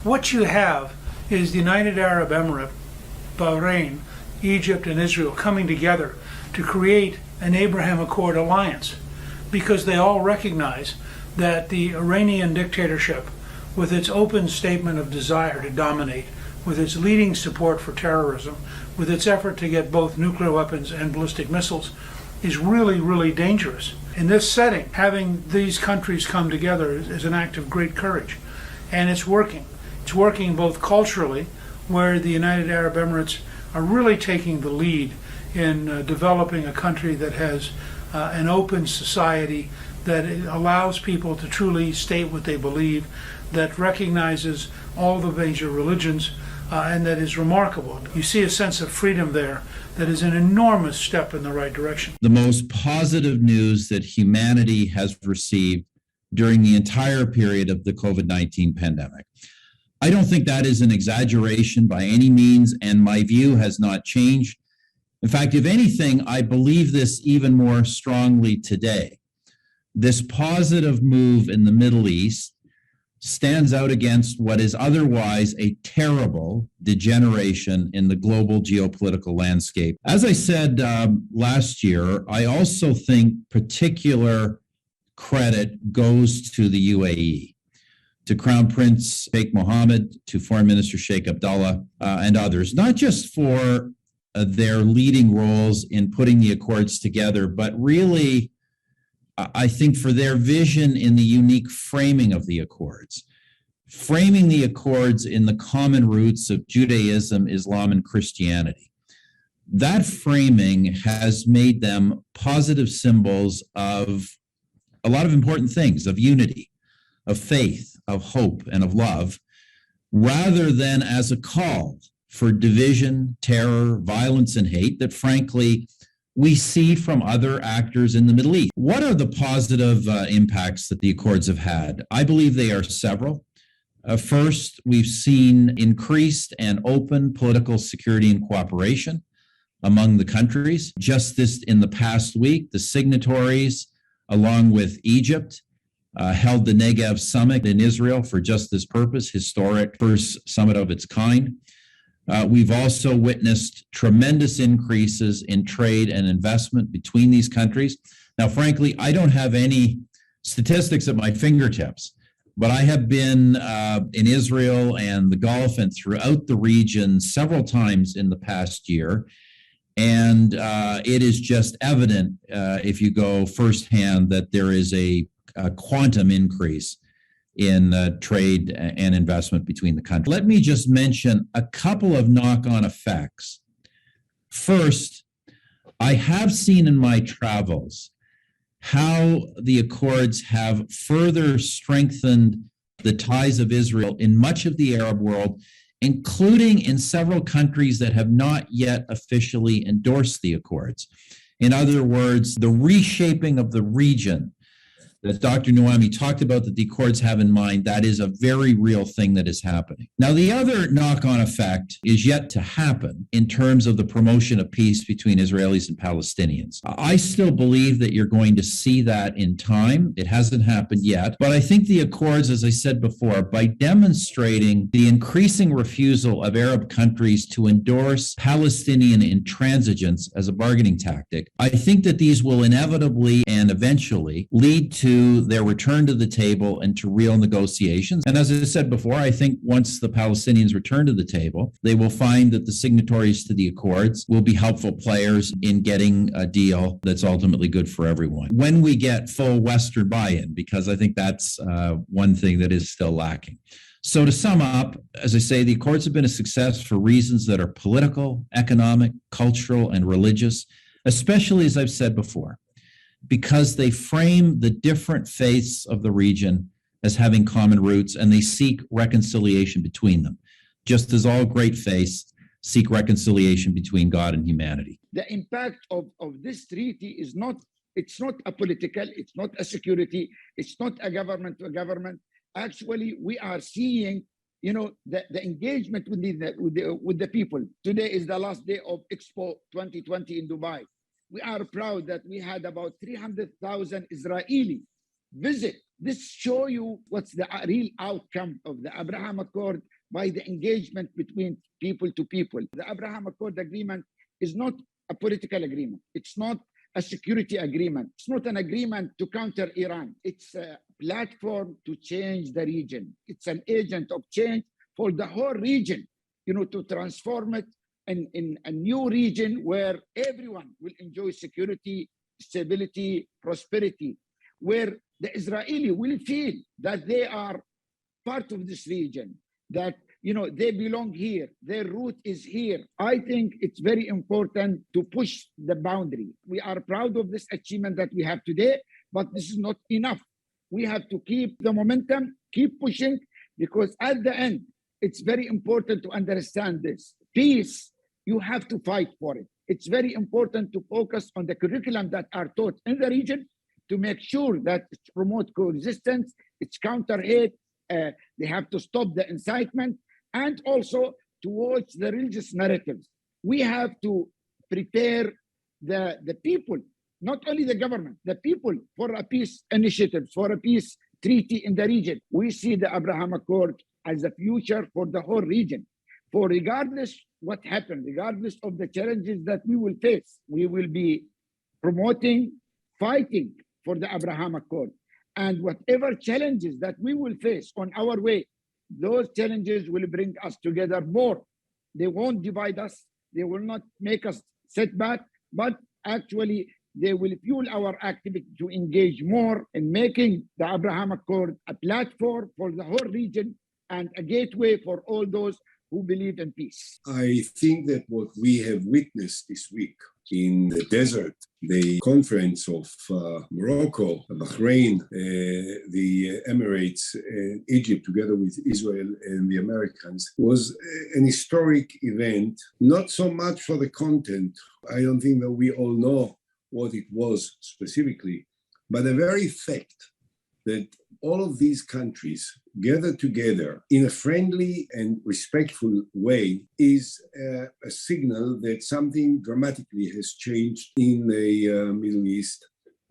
What you have is the United Arab Emirates, Bahrain, Egypt, and Israel coming together to create an Abraham Accord alliance because they all recognize that the Iranian dictatorship, with its open statement of desire to dominate, with its leading support for terrorism, with its effort to get both nuclear weapons and ballistic missiles, is really, really dangerous. In this setting, having these countries come together is an act of great courage, and it's working. It's working both culturally, where the United Arab Emirates are really taking the lead in developing a country that has an open society that allows people to truly state what they believe, that recognizes all the major religions, and that is remarkable. You see a sense of freedom there that is an enormous step in the right direction. The most positive news that humanity has received during the entire period of the COVID-19 pandemic. I don't think that is an exaggeration by any means, and my view has not changed. In fact, if anything, I believe this even more strongly today. This positive move in the Middle East stands out against what is otherwise a terrible degeneration in the global geopolitical landscape. As I said last year, I also think particular credit goes to the UAE, to Crown Prince Sheikh Mohammed, to Foreign Minister Sheikh Abdullah, and others, not just for their leading roles in putting the accords together, but really, I think for their vision in the unique framing of the accords, framing the accords in the common roots of Judaism, Islam, and Christianity. That framing has made them positive symbols of a lot of important things, of unity, of faith, of hope, and of love, rather than as a call for division, terror, violence, and hate that, frankly, we see from other actors in the Middle East. What are the positive impacts that the accords have had? I believe they are several. First, we've seen increased and open political security and cooperation among the countries. Just this in the past week, the signatories, along with Egypt, held the Negev Summit in Israel for just this purpose, historic first summit of its kind. We've also witnessed tremendous increases in trade and investment between these countries. Now, frankly, I don't have any statistics at my fingertips, but I have been in Israel and the Gulf and throughout the region several times in the past year. And it is just evident, if you go firsthand, that there is a quantum increase in trade and investment between the countries. Let me just mention a couple of knock-on effects. First, I have seen in my travels how the accords have further strengthened the ties of Israel in much of the Arab world, including in several countries that have not yet officially endorsed the accords. In other words, the reshaping of the region that Dr. Nouami talked about that the accords have in mind, that is a very real thing that is happening. Now, the other knock-on effect is yet to happen in terms of the promotion of peace between Israelis and Palestinians. I still believe that you're going to see that in time. It hasn't happened yet, but I think the accords, as I said before, by demonstrating the increasing refusal of Arab countries to endorse Palestinian intransigence as a bargaining tactic, I think that these will inevitably and eventually lead to their return to the table and to real negotiations. And as I said before, I think once the Palestinians return to the table, they will find that the signatories to the accords will be helpful players in getting a deal that's ultimately good for everyone. When we get full Western buy-in, because I think that's one thing that is still lacking. So to sum up, as I say, the accords have been a success for reasons that are political, economic, cultural, and religious, especially, as I've said before, because they frame the different faiths of the region as having common roots, and they seek reconciliation between them, just as all great faiths seek reconciliation between God and humanity. The impact of this treaty is not, it's not a political, it's not a security, it's not a government to a government. Actually, we are seeing, the engagement with the people. Today is the last day of Expo 2020 in Dubai. We are proud that we had about 300,000 Israeli visit This show you what's the real outcome of the Abraham Accord by the engagement between people to people. The Abraham Accord agreement is not a political agreement. It's not a security agreement. It's not an agreement to counter Iran. It's a platform to change the region. It's an agent of change for the whole region, to transform it in a new region where everyone will enjoy security, stability, prosperity, where the Israeli will feel that they are part of this region, that they belong here, their root is here. I think it's very important to push the boundary. We are proud of this achievement that we have today, but this is not enough. We have to keep the momentum, keep pushing, because at the end, it's very important to understand this. Peace, you have to fight for it. It's very important to focus on the curriculum that are taught in the region to make sure that it promotes coexistence, it's counter hate, they have to stop the incitement, and also to watch the religious narratives. We have to prepare the people, not only the government, the people, for a peace initiative, for a peace treaty in the region. We see the Abraham Accord as a future for the whole region. For regardless what happened, regardless of the challenges that we will face, we will be promoting, fighting for the Abraham Accord. And whatever challenges that we will face on our way, those challenges will bring us together more. They won't divide us. They will not make us set back, but actually they will fuel our activity to engage more in making the Abraham Accord a platform for the whole region and a gateway for all those who believe in peace. I think that what we have witnessed this week in the desert, the conference of Morocco, Bahrain, the Emirates, and Egypt, together with Israel and the Americans, was an historic event, not so much for the content. I don't think that we all know what it was specifically, but the very fact that all of these countries gather together in a friendly and respectful way is a signal that something dramatically has changed in the Middle East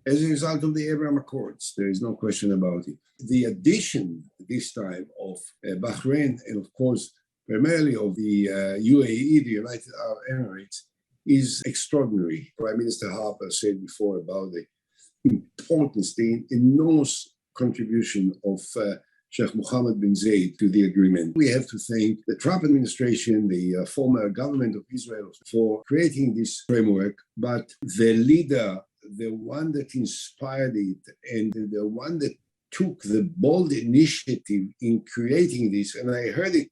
as a result of the Abraham Accords. There is no question about it. The addition this time of Bahrain and, of course, primarily of the UAE, the United Arab Emirates, is extraordinary. Prime Minister Harper said before about the importance, the enormous contribution of Sheikh Mohammed bin Zayed to the agreement. We have to thank the Trump administration, the former government of Israel, for creating this framework, but the leader, the one that inspired it, and the one that took the bold initiative in creating this, and I heard it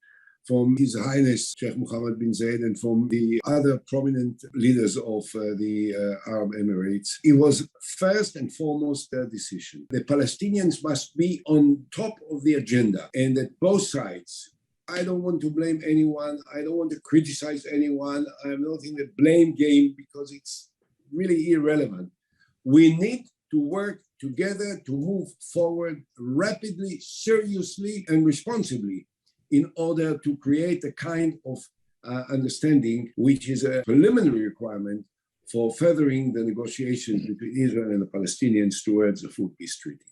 from His Highness Sheikh Mohammed bin Zayed and from the other prominent leaders of the Arab Emirates. It was first and foremost their decision. The Palestinians must be on top of the agenda, and that both sides. I don't want to blame anyone. I don't want to criticize anyone. I'm not in the blame game because it's really irrelevant. We need to work together to move forward rapidly, seriously, and responsibly, in order to create a kind of understanding, which is a preliminary requirement for furthering the negotiations between Israel and the Palestinians towards a full peace treaty.